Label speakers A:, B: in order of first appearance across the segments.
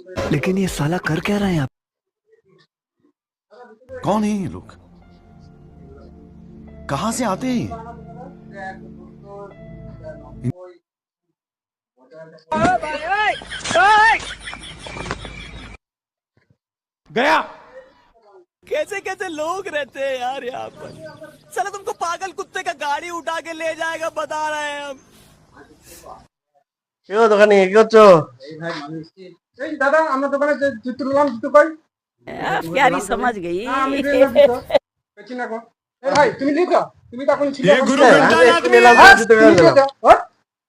A: लेकिन ये साला कर क्या रहा है यहाँ?
B: कौन है ये लोग? कहां से आते हैं?
A: गया। कैसे कैसे लोग रहते हैं यार यहाँ पर। साला तुमको पागल कुत्ते का गाड़ी उठा के ले जाएगा, बता रहे हैं हम।
C: কেউ দোকানে কি করছো?
D: এই দাদা আমরা দোকানে যে জুতো নিলাম জুতো কই?
E: प्यारी समझ गई।
D: আমি নিলাম জুতো। পেছি না কো। এই ভাই তুমি লিখো। তুমি তখন ছিল।
B: ये गुरु
C: আমি
B: घंटा
C: একটু নিলাম, জুতো
D: তুমি
C: নিলাম।
D: লিখো। হ্যাঁ?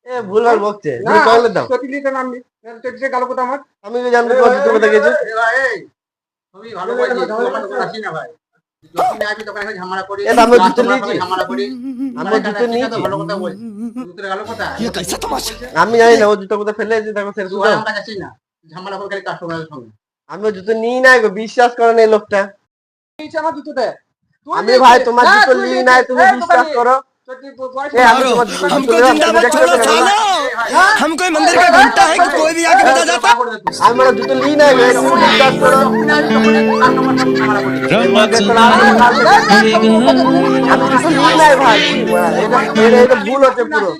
C: এ ভুলভাল বকছে,
D: না
C: তুমি কইলে দাও।
D: সত্যি লিখে নাম নি। সত্যি গেল কথা আমার।
C: আমি কি জানবো কোন জুতো কোথায় গেছে?
D: এই ভাই এই। তুমি ভালো করে আমার দোকানে আসি না ভাই। যখন আমি দোকানে ঝামেলা করি।
C: এ আমরা জুতো নিয়েছি।
D: ঝামেলা করি।
C: আমরা জুতো নিয়েছি।
D: ভালো কথা বল। জুতোর গেল কথা।
A: ये कैसा तमाशा।
C: আমি জানি না ও জুতো কোথায় ফেলে এসেছে, দেখো ছেড়ে
D: তুই
C: দাও।
D: আমার কাছে আসি না। ঝামেলা করে খালি কাস্টমারের সঙ্গে।
C: আমি ও জুতো নিই নাই গো, বিশ্বাস করো না এই লোকটা।
D: নিচে আমার জুতোতে।
C: আমি ভাই তোমার জুতো নিই নাই, তুমি বিশ্বাস করো। এ আমি তোমার জুতো
A: हमको
C: নিলাম, তুমি
A: जिंदाबाद
C: দেখতে
A: छोड़ो
C: পেলে না?
A: सालो। हम कोई मंदिर का घंटा है कि कोई भी आके बता जाता।
C: আমি মানে জুতো নিই নাই ভাই, তুমি বিশ্বাস করো। আমি জুতো নিই নাই ভাই, এটা ভুল হচ্ছে পুরো।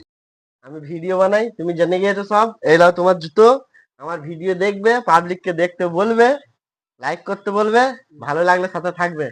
C: আমি ভিডিও বানাই, তুমি জেনে গিয়েছো সব। এই নাও তোমার জুতো। আমার ভিডিও দেখবে, পাবলিককে দেখতে বলবে, লাইক করতে বলবে, ভালো লাগলে সাথে থাকবে।